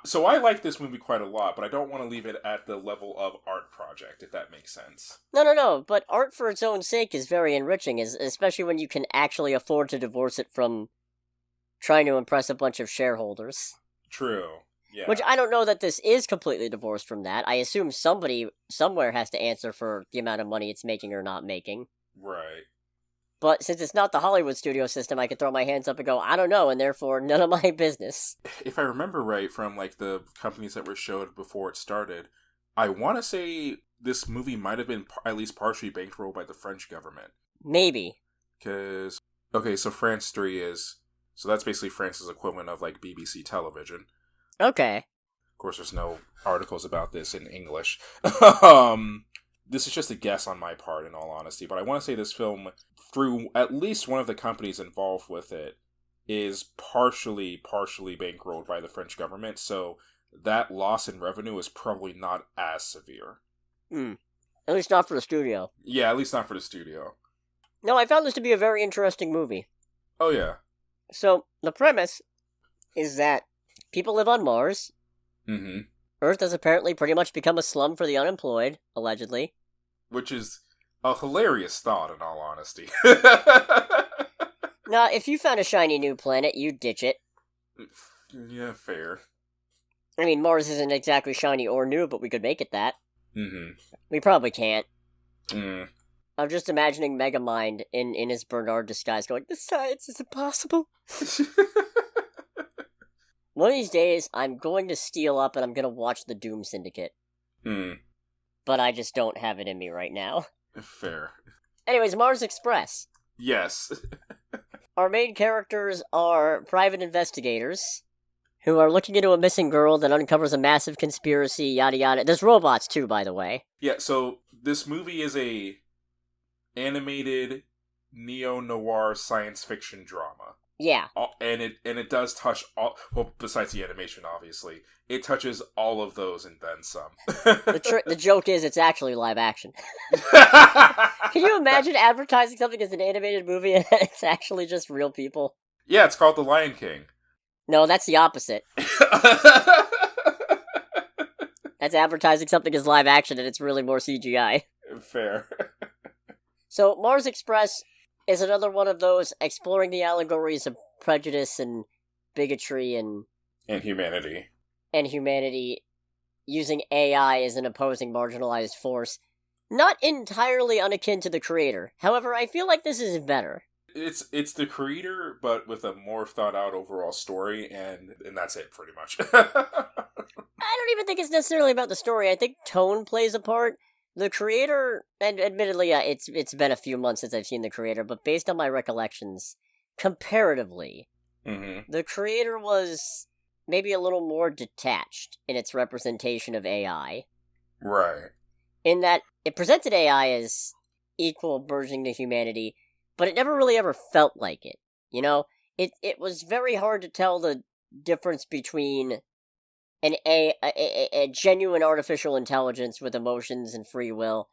so I like this movie quite a lot, but I don't want to leave it at the level of art project, if that makes sense. No, but art for its own sake is very enriching, especially when you can actually afford to divorce it from trying to impress a bunch of shareholders. True. Yeah. Which I don't know that this is completely divorced from that. I assume somebody somewhere has to answer for the amount of money it's making or not making. Right. But since it's not the Hollywood studio system, I can throw my hands up and go, I don't know, and therefore none of my business. If I remember right from like the companies that were showed before it started, I want to say this movie might have been at least partially bankrolled by the French government. Maybe. Because, okay, so France 3 so that's basically France's equivalent of like BBC television. Okay. Of course, there's no articles about this in English. This is just a guess on my part, in all honesty, but I want to say this film, through at least one of the companies involved with it, is partially bankrolled by the French government, so that loss in revenue is probably not as severe. At least not for the studio. Yeah, at least not for the studio. No, I found this to be a very interesting movie. Oh, yeah. So, the premise is that people live on Mars. Earth has apparently pretty much become a slum for the unemployed, allegedly. Which is a hilarious thought, in all honesty. Now, if you found a shiny new planet, you'd ditch it. Yeah, fair. I mean, Mars isn't exactly shiny or new, but we could make it that. Mm-hmm. We probably can't. Mm. I'm just imagining Megamind in his Bernard disguise going, "The science is impossible." One of these days, I'm going to steal up and I'm going to watch the Doom Syndicate. Hmm. But I just don't have it in me right now. Fair. Anyways, Mars Express. Yes. Our main characters are private investigators who are looking into a missing girl that uncovers a massive conspiracy, yada yada. There's robots too, by the way. Yeah, so this movie is a animated neo-noir science fiction drama. Yeah. And it does touch all, well, besides the animation, obviously. It touches all of those and then some. The joke is it's actually live action. Can you imagine advertising something as an animated movie and it's actually just real people? Yeah, it's called The Lion King. No, that's the opposite. That's advertising something as live action and it's really more CGI. Fair. So, Mars Express is another one of those exploring the allegories of prejudice and bigotry and humanity. And humanity using AI as an opposing marginalized force. Not entirely unakin to the creator. However, I feel like this is better. It's the creator, but with a more thought out overall story, and that's it pretty much. I don't even think it's necessarily about the story. I think tone plays a part. The creator, and admittedly, it's been a few months since I've seen the creator, but based on my recollections, comparatively, the creator was maybe a little more detached in its representation of AI. Right. In that it presented AI as equal merging to humanity, but it never really ever felt like it. You know? It was very hard to tell the difference between a genuine artificial intelligence with emotions and free will,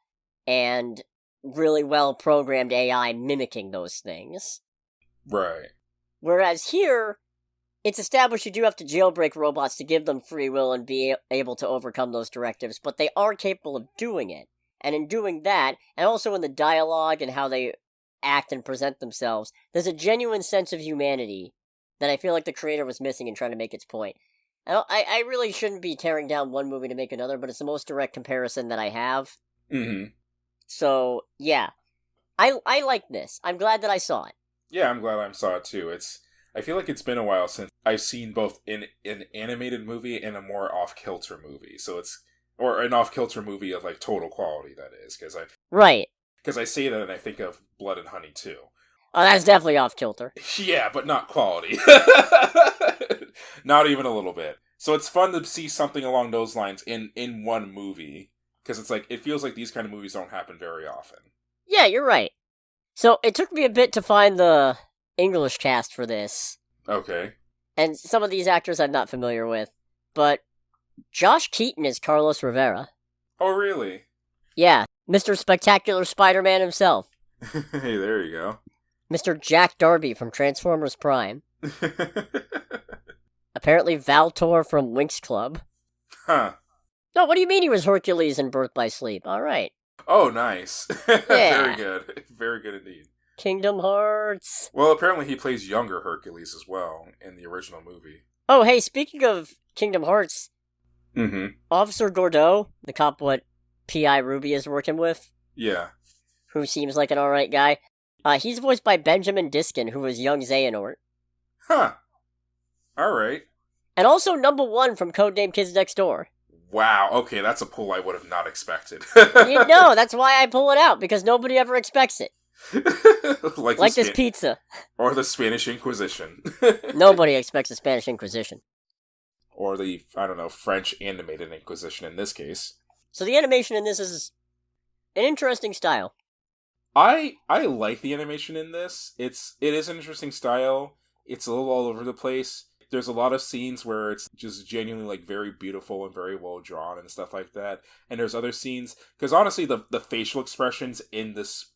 and really well-programmed AI mimicking those things. Right. Whereas here, it's established you do have to jailbreak robots to give them free will and be able to overcome those directives, but they are capable of doing it. And in doing that, and also in the dialogue and how they act and present themselves, there's a genuine sense of humanity that I feel like the creator was missing in trying to make its point. I really shouldn't be tearing down one movie to make another, but it's the most direct comparison that I have. So, yeah. I like this. I'm glad that I saw it. Yeah, I'm glad I saw it too. I feel like it's been a while since I've seen both an animated movie and a more off-kilter movie. Or an off-kilter movie of, like, total quality, that is. Right. Because I say that and I think of Blood and Honey too. Oh, that's definitely off-kilter. Yeah, but not quality. Not even a little bit. So it's fun to see something along those lines in one movie. Because it's like, it feels like these kind of movies don't happen very often. Yeah, you're right. So it took me a bit to find the English cast for this. Okay. And some of these actors I'm not familiar with. But Josh Keaton is Carlos Rivera. Oh, really? Yeah, Mr. Spectacular Spider-Man himself. Hey, there you go. Mr. Jack Darby from Transformers Prime. Apparently Valtor from Winx Club. Huh. No, what do you mean he was Hercules in Birth by Sleep? Alright. Oh, nice. Yeah. Very good. Very good indeed. Kingdom Hearts. Well, apparently he plays younger Hercules as well in the original movie. Oh, hey, speaking of Kingdom Hearts, Officer Gordeau, the cop what P.I. Ruby is working with. Yeah. Who seems like an alright guy. He's voiced by Benjamin Diskin, who was young Xehanort. Huh. Alright. And also number 1 from Codename Kids Next Door. Wow, okay, that's a pull I would have not expected. You know, that's why I pull it out, because nobody ever expects it. like this pizza. Or the Spanish Inquisition. Nobody expects the Spanish Inquisition. Or the, I don't know, French animated Inquisition in this case. So the animation in this is an interesting style. I like the animation in this. It is an interesting style. It's a little all over the place. There's a lot of scenes where it's just genuinely like very beautiful and very well drawn and stuff like that. And there's other scenes, because honestly, the facial expressions in this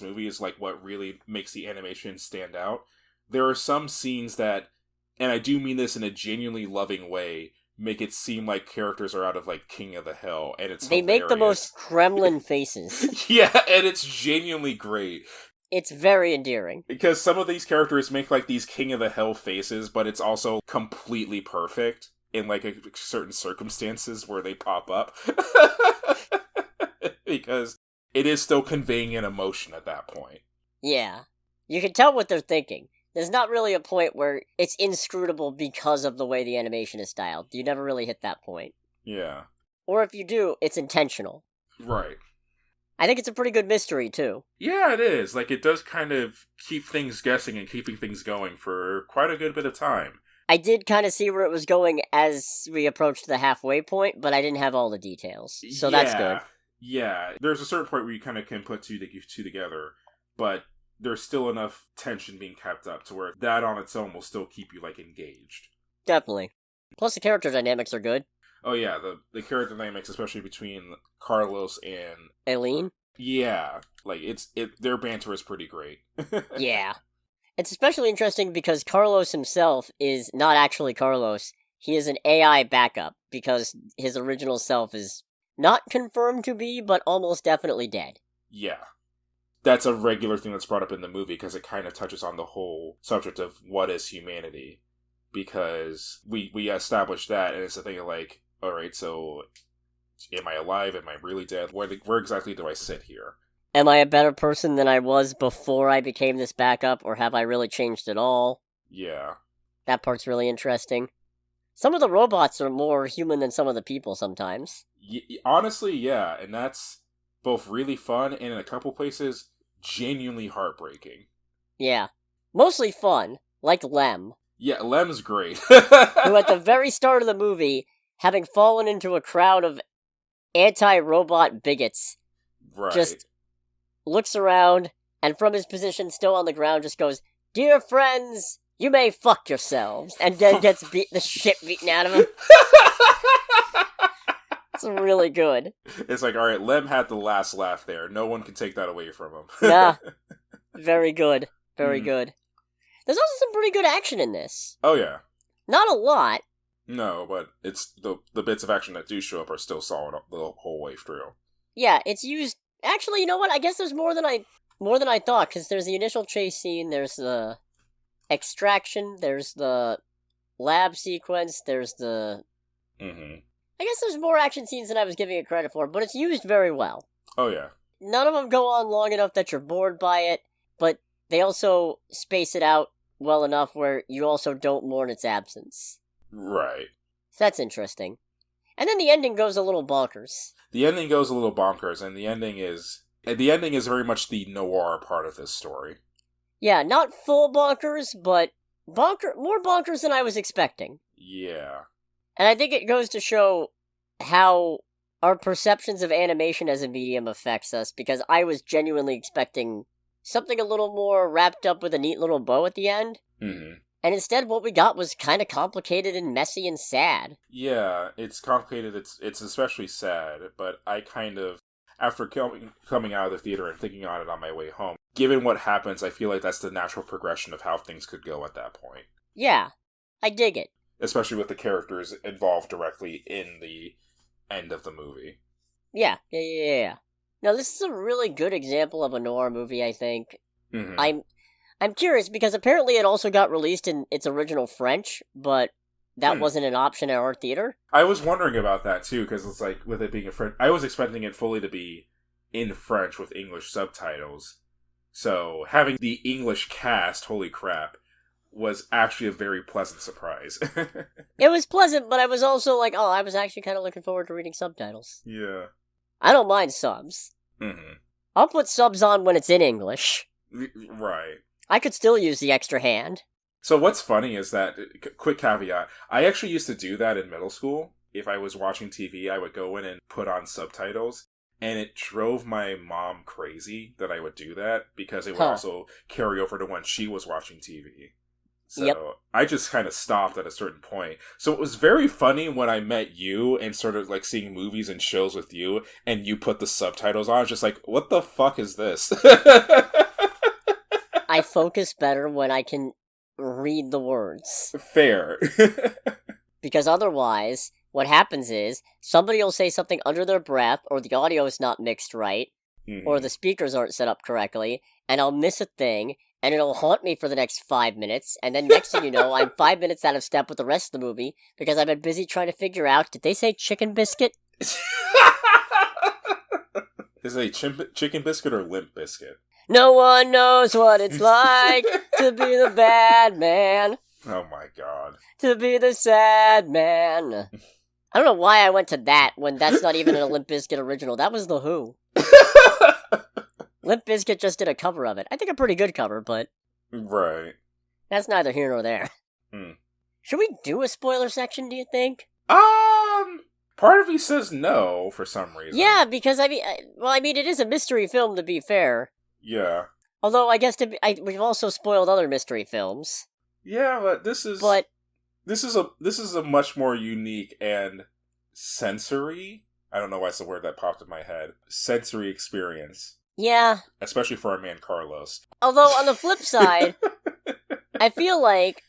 movie is like what really makes the animation stand out. There are some scenes that, and I do mean this in a genuinely loving way, make it seem like characters are out of like King of the Hill, and it's they hilarious. Make the most Kremlin faces. Yeah, and it's genuinely great. It's very endearing. Because some of these characters make like these King of the Hill faces, but it's also completely perfect. in like certain circumstances where they pop up. Because it is still conveying an emotion at that point. Yeah. You can tell what they're thinking. There's not really a point where it's inscrutable because of the way the animation is styled. You never really hit that point. Yeah. Or if you do, it's intentional. Right. I think it's a pretty good mystery, too. Yeah, it is. Like, it does kind of keep things guessing and keeping things going for quite a good bit of time. I did kind of see where it was going as we approached the halfway point, but I didn't have all the details. So that's good. Yeah. There's a certain point where you kind of can put two together, but there's still enough tension being kept up to where that on its own will still keep you, like, engaged. Definitely. Plus the character dynamics are good. Oh yeah, the character dynamics, especially between Carlos and Aileen? Yeah. Like, their banter is pretty great. Yeah. It's especially interesting because Carlos himself is not actually Carlos. He is an AI backup, because his original self is not confirmed to be, but almost definitely dead. Yeah. That's a regular thing that's brought up in the movie, because it kind of touches on the whole subject of what is humanity. Because we established that, and it's a thing of like, alright, so am I alive? Am I really dead? Where exactly do I sit here? Am I a better person than I was before I became this backup, or have I really changed at all? Yeah. That part's really interesting. Some of the robots are more human than some of the people sometimes. Honestly, yeah, and that's both really fun and in a couple places genuinely heartbreaking. Yeah. Mostly fun, like Lem. Yeah, Lem's great. Who at the very start of the movie, having fallen into a crowd of anti-robot bigots, just looks around, and from his position still on the ground just goes, "Dear friends, you may fuck yourselves," and then gets the shit beaten out of him. It's really good. It's like, alright, Lem had the last laugh there. No one can take that away from him. Yeah. Very good. Very good. There's also some pretty good action in this. Oh, yeah. Not a lot. No, but it's the bits of action that do show up are still solid the whole way through. Yeah, it's used... Actually, you know what? I guess there's more than I thought, because there's the initial chase scene, there's the extraction, there's the lab sequence, there's the... I guess there's more action scenes than I was giving it credit for, but it's used very well. Oh, yeah. None of them go on long enough that you're bored by it, but they also space it out well enough where you also don't mourn its absence. Right. So that's interesting. And then the ending goes a little bonkers. The ending goes a little bonkers, and the ending is very much the noir part of this story. Yeah, not full bonkers, but more bonkers than I was expecting. Yeah. And I think it goes to show how our perceptions of animation as a medium affects us, because I was genuinely expecting something a little more wrapped up with a neat little bow at the end. And instead what we got was kind of complicated and messy and sad. Yeah, it's complicated, it's especially sad, but I kind of, after coming out of the theater and thinking on it on my way home, given what happens, I feel like that's the natural progression of how things could go at that point. Yeah, I dig it. Especially with the characters involved directly in the end of the movie. Yeah. Now, this is a really good example of a noir movie, I think. I'm curious, because apparently it also got released in its original French, but that wasn't an option at our theater. I was wondering about that, too, because it's like, with it being a French... I was expecting it fully to be in French with English subtitles. So, having the English cast, holy crap, was actually a very pleasant surprise. It was pleasant, but I was also like, oh, I was actually kind of looking forward to reading subtitles. Yeah. I don't mind subs. I'll put subs on when it's in English. Right. I could still use the extra hand. So what's funny is that, quick caveat, I actually used to do that in middle school. If I was watching TV, I would go in and put on subtitles. And it drove my mom crazy that I would do that, because it would also carry over to when she was watching TV. So I just kind of stopped at a certain point. So it was very funny when I met you and sort of like seeing movies and shows with you, and you put the subtitles on. I was just like, what the fuck is this? I focus better when I can read the words. Fair. Because otherwise, what happens is, somebody will say something under their breath, or the audio is not mixed right, or the speakers aren't set up correctly, and I'll miss a thing, and it'll haunt me for the next 5 minutes, and then next thing you know, I'm 5 minutes out of step with the rest of the movie, because I've been busy trying to figure out, did they say chicken biscuit? Is it a chicken biscuit or limp biscuit? No one knows what it's like to be the bad man. Oh my god. To be the sad man. I don't know why I went to that when that's not even an Limp Bizkit original. That was The Who. Limp Bizkit just did a cover of it. I think a pretty good cover, but... Right. That's neither here nor there. Should we do a spoiler section, do you think? Part of me says no, for some reason. Yeah, because, I mean, it is a mystery film, to be fair. Yeah. Although, I guess we've also spoiled other mystery films. Yeah, but this is a much more unique and sensory, I don't know why it's the word that popped in my head, sensory experience. Yeah. Especially for our man Carlos. Although, on the flip side, I feel like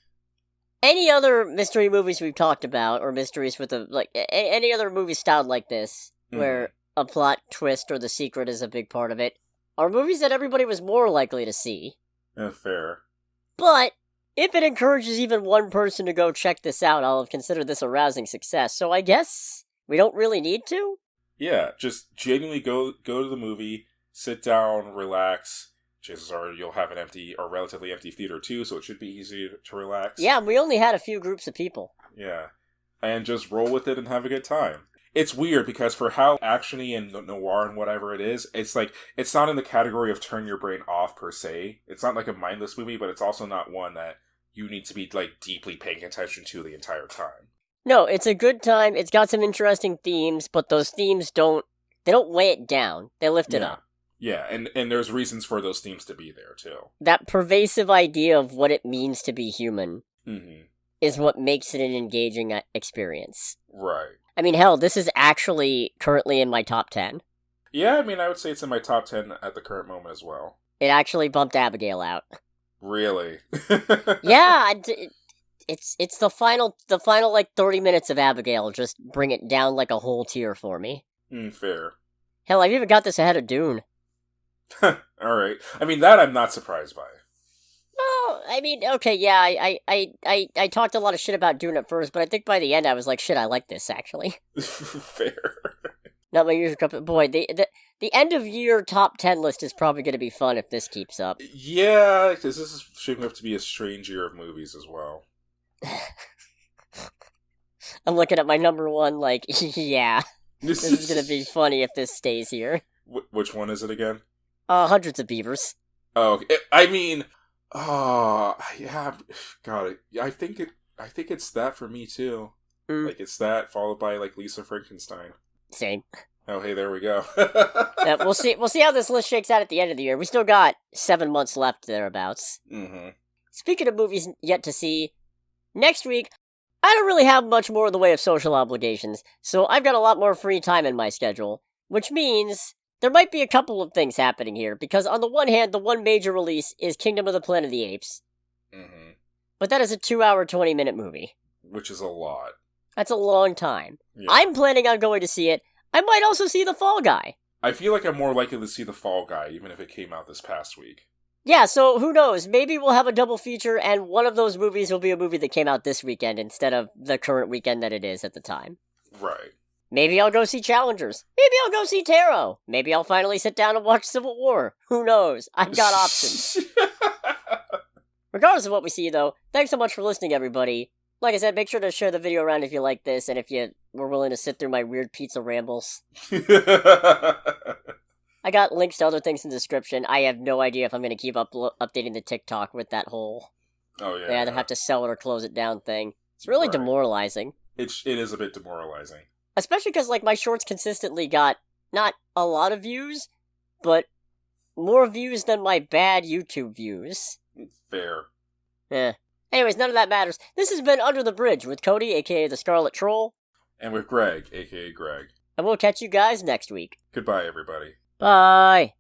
any other mystery movies we've talked about, or mysteries with any other movie styled like this, where a plot twist or the secret is a big part of it, are movies that everybody was more likely to see. Fair. But if it encourages even one person to go check this out, I'll have considered this a rousing success. So I guess we don't really need to? Yeah, just genuinely go to the movie, sit down, relax. Chances are you'll have an empty or relatively empty theater too, so it should be easy to relax. Yeah, we only had a few groups of people. Yeah. And just roll with it and have a good time. It's weird because for how actiony and noir and whatever it is, it's like, it's not in the category of turn your brain off per se. It's not like a mindless movie, but it's also not one that you need to be like deeply paying attention to the entire time. No, it's a good time. It's got some interesting themes, but those themes don't weigh it down. They lift it up. Yeah, and there's reasons for those themes to be there, too. That pervasive idea of what it means to be human is what makes it an engaging experience. Right. I mean, hell, this is actually currently in my top 10. Yeah, I mean, I would say it's in my top 10 at the current moment as well. It actually bumped Abigail out. Really? Yeah, it's the final like 30 minutes of Abigail just bring it down like a whole tier for me. Fair. Hell, I've even got this ahead of Dune. Alright. I mean, that I'm not surprised by. Oh, I mean, okay, yeah, I talked a lot of shit about Dune at first, but I think by the end I was like, shit, I like this, actually. Fair. Not my usual cup of... Boy, the end of year top 10 list is probably going to be fun if this keeps up. Yeah, because this is shaping up to be a strange year of movies as well. I'm looking at my number one like, yeah, this is going to be funny if this stays here. Which one is it again? Hundreds of Beavers. Oh, I mean... Oh, yeah, God, I think it's that for me, too. Like, it's that, followed by, like, Lisa Frankenstein. Same. Oh, hey, there we go. Yeah, we'll see how this list shakes out at the end of the year. We still got 7 months left, thereabouts. Speaking of movies yet to see, next week, I don't really have much more in the way of social obligations, so I've got a lot more free time in my schedule, which means there might be a couple of things happening here, because on the one hand, the one major release is Kingdom of the Planet of the Apes. But that is a 2-hour, 20-minute movie. Which is a lot. That's a long time. Yeah. I'm planning on going to see it. I might also see The Fall Guy. I feel like I'm more likely to see The Fall Guy, even if it came out this past week. Yeah, so who knows? Maybe we'll have a double feature, and one of those movies will be a movie that came out this weekend instead of the current weekend that it is at the time. Right. Maybe I'll go see Challengers. Maybe I'll go see Tarot. Maybe I'll finally sit down and watch Civil War. Who knows? I've got options. Regardless of what we see, though, thanks so much for listening, everybody. Like I said, make sure to share the video around if you like this, and if you were willing to sit through my weird pizza rambles. I got links to other things in the description. I have no idea if I'm going to keep updating the TikTok with that whole... Oh, yeah. They either have to sell it or close it down thing. It's really demoralizing. It is a bit demoralizing. Especially because, like, my shorts consistently got, not a lot of views, but more views than my bad YouTube views. Fair. Anyways, none of that matters. This has been Under the Bridge with Cody, aka the Scarlet Troll. And with Greg, aka Greg. And we'll catch you guys next week. Goodbye, everybody. Bye.